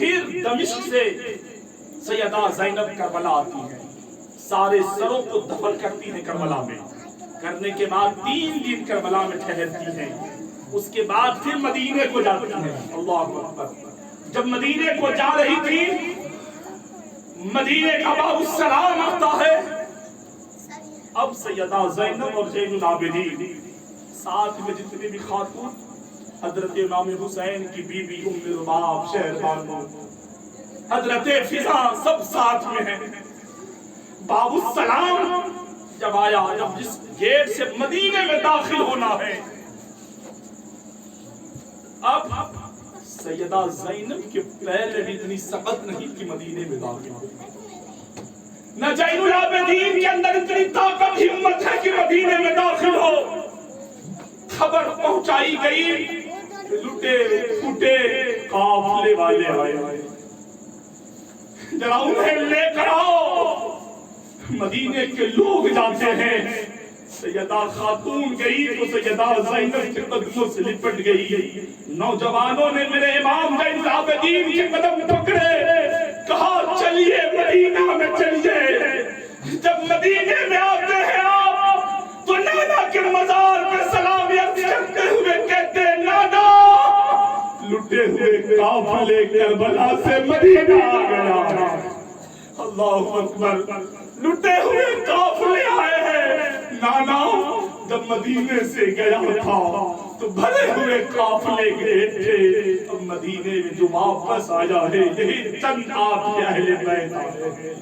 پھر دمشق سے سیدہ زینب کربلا آتی ہیں، سارے سروں کو دفن کرتی ہیں کربلا میں، کرنے کے بعد 3 دن کربلا میں ٹھہرتی ہیں، اس کے بعد پھر مدینے کو جاتی ہیں۔ اللہ اکبر۔ جب مدینے کو جا رہی تھی، مدینے کا باب السلام آتا ہے، اب سیدہ زینب اور زین العابدین ساتھ میں جتنے بھی خاتون، حضرت امام حسین کی بیوی ام رباب شہر بانو، حضرت فضا، سب ساتھ میں ہیں۔ باب السلام جب آیا، جب جس گیٹ سے مدینے میں داخل ہونا ہے، اب سیدہ زینب کے پیر بھی اتنی سخت نہیں کہ مدینے میں داخل ہو، نہ زین العابدین کے اندر اتنی طاقت ہمت ہے کہ مدینے میں داخل ہو۔ خبر پہنچائی گئی، لٹے پھوٹے قافلے والے آئے، ذرا انہیں لے کر آؤ۔ مدینے کے لوگ جاتے ہیں، سیدہ خاتون گئی تو سیدہ زینب کے قدموں سے لپٹ گئی۔ نوجوانوں نے میرے امام زین العابدین کے قدم پکڑے، کہا چلیے مدینہ میں چلیے۔ جب مدینے میں آتے ہیں آپ تو نانا کے مزار پہ سلام عرض کرتے ہوئے کہتے ہیں، نانا لٹے ہوئے قافلے کربلا سے مدینہ آ گیا۔ اللہ اکبر، لٹے ہوئے قافلے آئے ہیں۔ نانا جب مدینے سے گیا تھا تو بھرے ہوئے قافلے گئے تھے، اب مدینے میں جو واپس آیا ہے یہی چند آپ کے اہل بیت آئے ہیں۔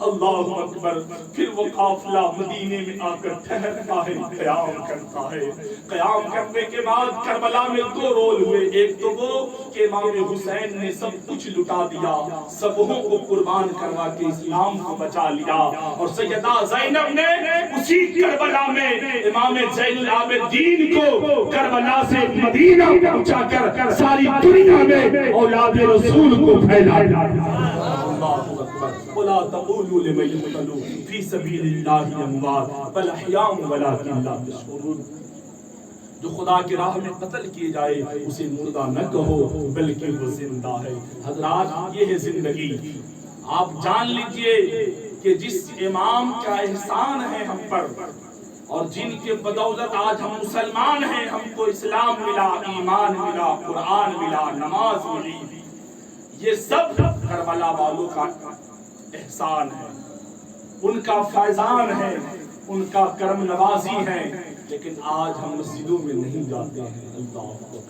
اللہ اکبر۔ پھر وہ قافلہ مدینے میں آ کر ٹھہرتا ہے، قیام کرتا ہے۔ قیام کرنے کے بعد کربلا میں 2 رول ہوئے، ایک تو وہ کہ امام حسین نے سب کچھ لٹا دیا، سبوں کو قربان کروا کے اسلام کو بچا لیا، اور سیدہ زینب نے اسی کربلا میں امام زین العابدین کو کربلا سے مدینہ پہنچا کر ساری دنیا میں اولاد رسول کو پھیلا دیا۔ وَلَا تَقُولُوا لِمَن يُقْتَلُ فِي سَبِيلِ اللَّهِ أَمْوَاتٌ بَلْ أَحْيَاءٌ وَلَٰكِن لَّا تَشْعُرُونَ۔ جو خدا کی راہ میں قتل کیے جائے اسے مردہ نہ کہو بلکہ وہ زندہ ہے۔ حضرات، یہ ہے زندگی۔ آپ جان لیجئے کہ جس امام کا احسان ہے ہم پر، اور جن کے بدولت آج ہم مسلمان ہیں، ہم کو اسلام ملا، ایمان ملا، قرآن ملا، نماز ملی، یہ سب کربلا والوں کا احسان ہے، ان کا فیضان ہے، ان کا کرم نوازی ہے۔ لیکن آج ہم مسجدوں میں نہیں جاتے ہیں۔ اللہ اکبر۔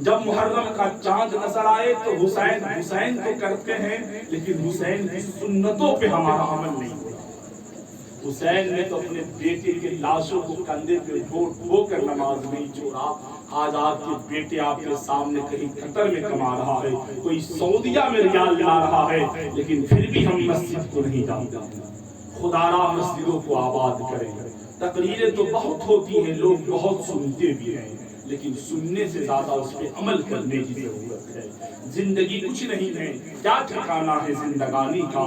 جب محرم کا چاند نظر آئے تو حسین حسین تو کرتے ہیں، لیکن حسین کی سنتوں پہ ہمارا عمل نہیں ہو رہا۔ حسین نے تو اپنے بیٹے کے لاشوں کو کندھے پہ ڈھو کر نماز نہیں چھوڑا۔ آج آپ کے بیٹے آپ کے سامنے کہیں قطر میں کما رہا ہے، کوئی سعودیہ میں ریال لا رہا ہے، لیکن پھر بھی ہم مسجد کو نہیں جاتے۔ خدا را مسجدوں کو آباد کریں۔ تقریریں تو بہت ہوتی ہیں، لوگ بہت سنتے بھی ہیں، لیکن سننے سے زیادہ اس پہ عمل کرنے کی ضرورت ہے۔ زندگی کچھ نہیں ہے، کیا ٹھکانہ ہے زندگانی کا،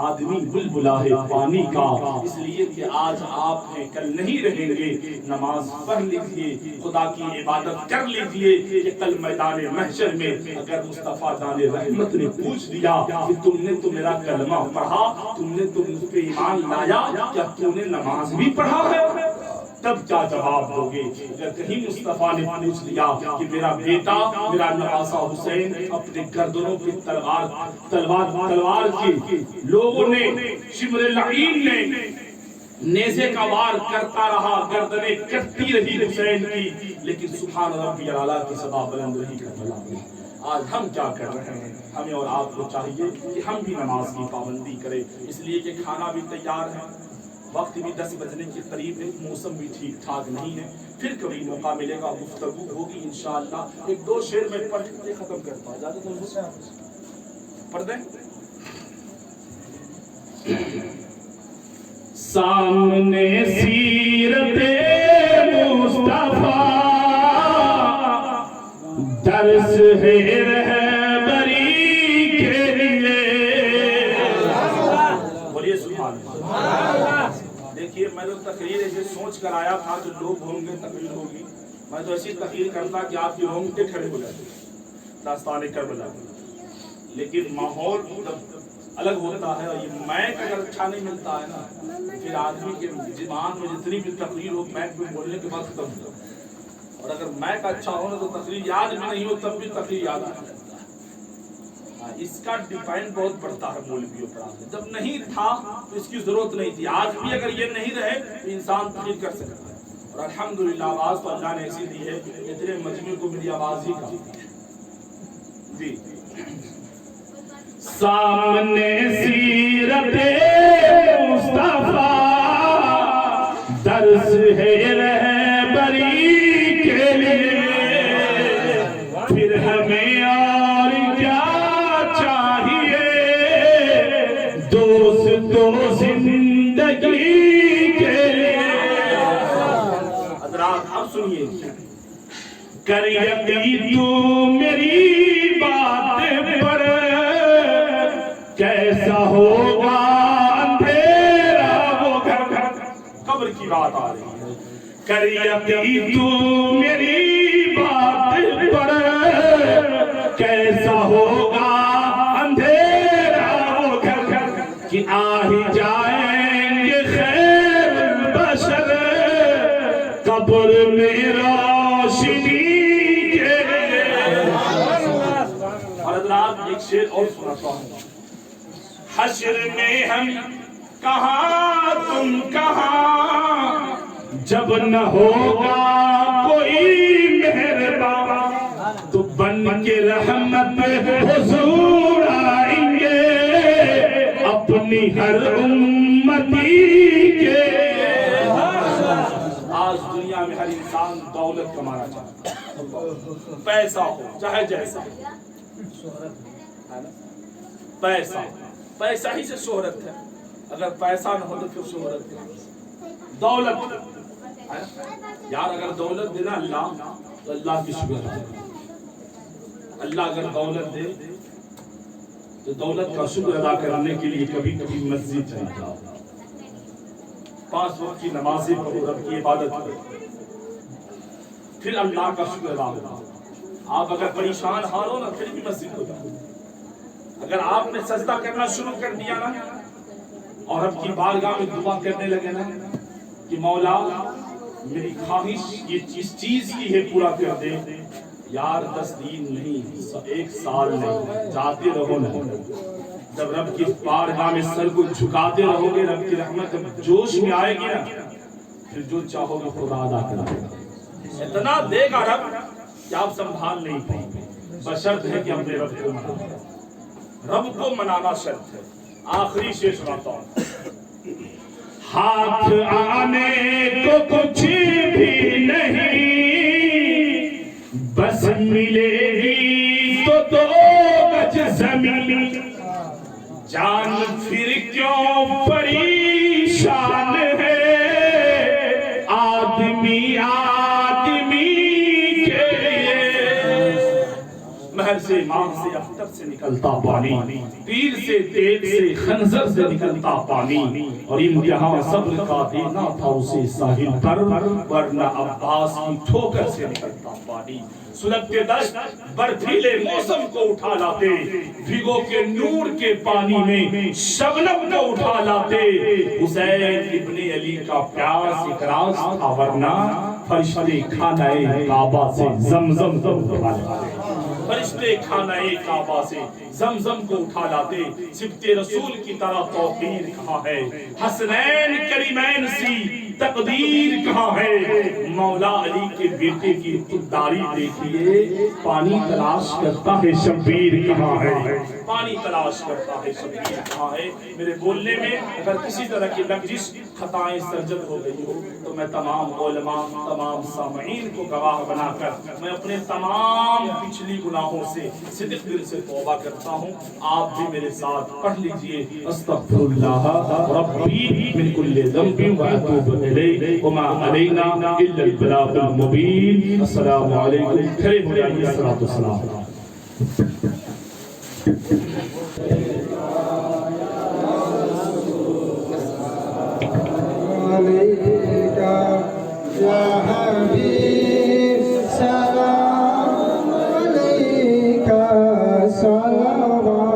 آدمی بلبلا ہے پانی کا۔ اس لیے کہ آج آپ ہیں کل نہیں رہیں گے، نماز پڑھ لیجئے، خدا کی عبادت کر لیجئے کہ کل میدان محشر میں اگر مصطفیٰ دان رحمت نے پوچھ دیا کہ تم نے تو میرا کلمہ پڑھا، تم نے تو مجھ پہ ایمان لایا، کیا تم نے نماز بھی پڑھا ہے؟ تب کیا جواب دو گے؟ اگر کہیں مصطفیٰ نے پوچھ لیا کہ میرا بیٹا، میرا نواسہ حسین اپنے گردنوں پہ تلوار کی لوگوں نے، شمر لعین نے نیزے کا وار کرتا رہا، گردنیں کٹتی رہی حسین کی، لیکن سبحان ربی الاعلیٰ کی صدا بلند رہی کربلا میں۔ آج ہم کیا کر رہے ہیں؟ ہمیں اور آپ کو چاہیے کہ ہم بھی نماز کی پابندی کریں، اس لیے کہ کھانا بھی تیار ہے، وقت بھی 10 بجنے کے قریب ہے، موسم بھی ٹھیک ٹھاک نہیں ہے۔ پھر کبھی موقع ملے گا، گفتگو ہوگی انشاءاللہ۔ 1-2 شعر میں پڑھ کے ختم کرتا ہوں، اجازت ہے؟ پڑھ دیں؟ سامنے سیرت مصطفیٰ درس ہے رہبری کے لیے۔ بولیے سبحان اللہ۔ دیکھیے، میں تو تقریر ایسے سوچ کر آیا تھا کہ لوگ ہوں گے، تقریر ہوگی، میں تو ایسی تقریر کرتا کہ آپ کے رونگٹے کھڑے ہو جاتے۔ داستان کربلا لیکن ماحول جب الگ ہوتا ہے اور یہ میک اگر اچھا نہیں ملتا ہے نا پھر آدمی کے زبان میں جتنی بھی تقریر ہو میک میں بولنے کے بعد ختم ہو، اور اگر میک اچھا ہو نا تو تقریر یاد بھی نہیں ہو تب بھی تقریر یاد آ جاتا ہے۔ اس کا ڈیپینڈ بہت پڑتا ہے مولویوں پر۔ جب نہیں تھا تو اس کی ضرورت نہیں تھی، آج بھی اگر یہ نہیں رہے تو انسان تقریر کر سکتا ہے، اور الحمدللہ آواز تو اللہ نے ایسی دی ہے، اتنے مجمع کو میری آواز ہی کافی ہے۔ جی سامنے سیرت مصطفیٰ درس ہے رہبری کے لیے، پھر ہمیں اور کیا چاہیے دوست و زندگی کے لیے۔ حضرات اب سنیے، کر یقین تو میری بات پر کیسا ہوگا اندھیرا وہ گھر۔ قبر کی بات آ رہی ہے، کر یقین تو میری بات پر کیسا ہوگا اندھیرا وہ گھر، کہ آ ہی جائیں گے خیر البشر قبر میں روشنی کے لیے۔ اور حضرات ایک شعر اور سناتا ہوں، حشر میں ہم کہاں تم کہاں، جب نہ ہوگا کوئی مہربان تو بن کے رحمت حضور آئیں گے اپنی ہر امتی کے۔ آج دنیا میں ہر انسان دولت کمانا چاہتا ہے، پیسہ ہو چاہے جیسا، پیسہ پیسہ ہی سے شہرت ہے، اگر پیسہ نہ ہو تو پھر شہرت ہے۔ دولت یار اگر دولت دینا اللہ تو اللہ کی شکر ہے، اللہ اگر دولت دے تو دولت کا شکر ادا کرنے کے لیے کبھی کبھی مسجد چلا جاؤ، 5 وقت کی نمازیں پڑھو، رب کی عبادت کرو، پھر اللہ کا شکر ادا ہوگا۔ آپ اگر پریشان ہارو نا پھر بھی مسجد ہو جاؤ، اگر آپ نے سجدہ کرنا شروع کر دیا نا اور رب کی بارگاہ میں دعا کرنے لگے نا کہ مولا میری خواہش یہ اس چیز کی ہے پورا کر دے، یار 10 دن نہیں 1 سال نہیں، جاتے رہو نا، جب رب کی بارگاہ میں سر کو جھکاتے رہو گے رب کی رحمت جب جوش میں آئے گی نا پھر جو چاہو گے خدا ادا کرے گا، اتنا دے گا رب کہ آپ سنبھال نہیں پائیں گے، بشرط ہے کہ اپنے رب کو منانا، رب کو منانا شرط ہے۔ آخری شعر سناتا ہوں، ہاتھ آنے کو کچھ بھی نہیں، بس ملے گی تو 2 گج زمین، جان پھر کیوں پریشان ہے آدمی آدمی کے لیے۔ محل سے ماں سے اختر سے نکلتا پانی، تیر سے تیغ سے خنجر سے نکلتا پانی، اور امتحان صبر کا دینا تھا اسے ساحل پر، ورنہ عباس کی ٹھوکر سے نکلتا پانی۔ سلگتے دشت برفیلے موسم کو اٹھا لاتے، بھگو کے نور کے پانی میں شبنم کو اٹھا لاتے، حسین ابن علی کا پیاس ایک راز تھا، ورنہ فرشتے خانہ کعبہ سے زمزم کو اٹھا لاتے، فرشتے خانہ کعبہ سے زمزم کو اٹھا لاتے۔ سبط رسول کی طرح توقیر کہاں ہے، حسنین کریمین سی تقدیر کہاں ہے، مولا علی کے بیٹے کی خودداری دیکھیے، پانی تلاش کرتا ہے شبیر کہاں ہے، پانی تلاش کرتا ہے شبیر کہاں ہے۔ میرے بولنے میں اگر کسی طرح کی لغزش خطائیں سرزد ہو گئی ہو تو میں تمام علماء تمام سامعین کو گواہ بنا کر میں اپنے تمام پچھلی گناہوں سے صدق دل سے توبہ کرتا ہوں۔ آپ بھی میرے ساتھ پڑھ لیجئے، استغفر اللہ ربی من کل ذنب واتوب الیہ وما علینا الا البلاغ المبین۔ السلام علیکم، کھڑے ہو جائیے، صلاۃ والسلام۔ یا حبیب سلام علیکہ، صلوات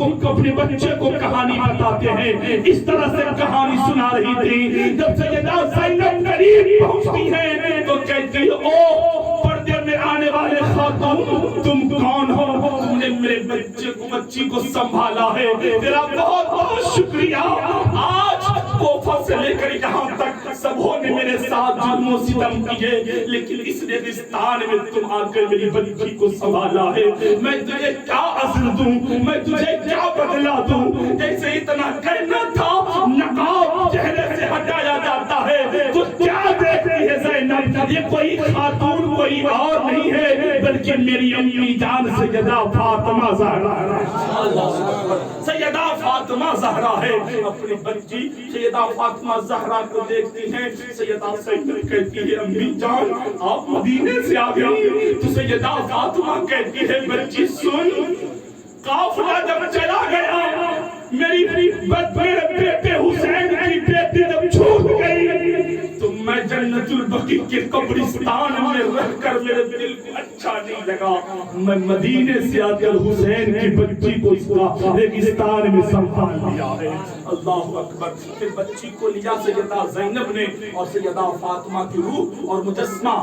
کو اپنے بچے کو کہانی بتاتے ہیں، اس طرح سے کہانی سنا رہی تھی۔ جب سیدہ زینب قریب پہنچتی ہے تو کہتی ہے او پردے میں آنے والے خاتون، تم کون ہو؟ تم نے میرے بچے کو بچی کو سنبھالا ہے، تیرا بہت بہت شکریہ۔ آج کوفہ سے لے کر یہاں تک سبوں نے میرے ساتھ ظلم و ستم کیے، لیکن اس ریگستان میں تم آ کر میری بچی کو سنبھالا ہے، میں تجھے کیا عذر دوں، میں تجھے کیا بدلا دوں؟ جیسے اتنا کہنا تھا نقاب چہرے سے ہٹایا جاتا ہے تو کیا دیکھتی ہے زینب؟ یہ کوئی خاتون کوئی اور نہیں ہے بلکہ میری امی جان سیدہ فاطمہ زہرا ہے۔ سیدہ فاطمہ زہرا ہے۔ اپنی بچی سیدہ فاطمہ زہرا کو دیکھتی ہیں، سیدہ زینب کہتی ہے امی جان آپ مدینے سے آ گئی، تو سیدہ فاطمہ کہتی ہے بچی سن، قافلہ جب چلا گیا میرے بیٹے حسین کی بیٹی جب چھوٹ گئی تو میں جنت البقیع کے قبرستان میں رہ کر میرے دل کو اچھا نہیں لگا، میں مدینے سے آ کر حسین کی بچی کو اس کا ریگستان میں سنبھال لیا ہے۔ اللہ اکبر۔ پھر بچی کو لیا سیدہ زینب نے اور سیدہ فاطمہ کی روح اور مجسمہ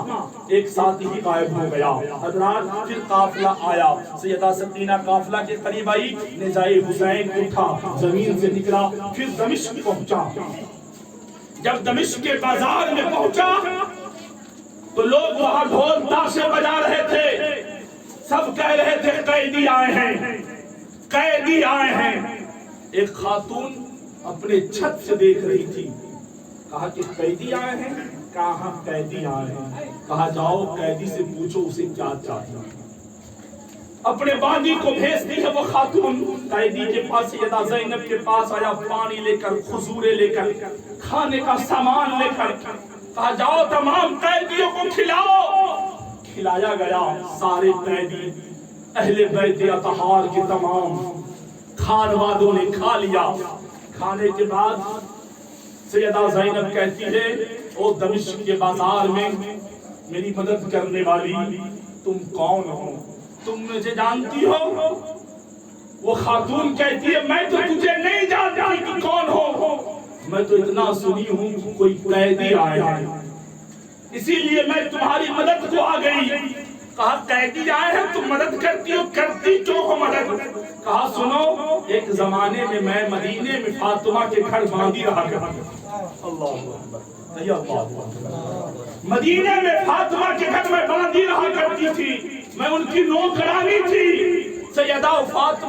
ایک ساتھ ہی غائب ہو گیا۔ حضرات پھر قافلہ آیا، سیدہ سکینہ قافلہ کے قریب آئی، نزائے حسین اٹھا زمین سے نکلا، پھر دمشق پہنچا۔ جب دمشق کے بازار میں پہنچا تو لوگ وہاں ڈھول تاشے بجا رہے تھے، سب کہہ رہے تھے قیدی آئے ہیں، قیدی آئے ہیں۔ ایک خاتون اپنے چھت سے دیکھ رہی تھی، کہا کہ قیدی آئے ہیں؟ کہا قیدی آئے ہیں۔ کہا جاؤ قیدی سے پوچھو اسے کیا چاہیے۔ اپنے باندی کو بھیجتی ہے وہ خاتون، قیدی کے پاس سیدہ زینب کے پاس آیا، پانی لے کر، کھجورے لے کر، کھانے کا سامان لے کر، کہا جاؤ تمام قیدیوں کو کھلاؤ۔ کھلایا گیا، سارے قیدی اہل بیت اطہار کے تمام خانوادوں نے کھا لیا۔ کھانے کے بعد سیدہ زینب کہتی ہے او دمشق کے بازار میں میری مدد کرنے والی تم کون ہو؟ تم مجھے جانتی ہو؟ وہ خاتون کہتی ہے میں تو تجھے نہیں جانتی کہ کون ہو، میں تو اتنا سنی ہوں کہ کوئی قیدی آئے ہیں، اسی لیے میں تمہاری مدد کو آ گئی۔ کہا قیدی آئے ہیں تم مدد کرتی ہو، کرتی کیوں ہو مدد؟ کہا سنو ایک زمانے میں میں مدینے میں فاطمہ کے گھر باندھی رہا کرتا، اللہ مدینے میں فاطمہ کے گھر میں باندھی رہا کرتی تھی، میں ان کی نوکرانی تھی۔ سیدہ فاطمہ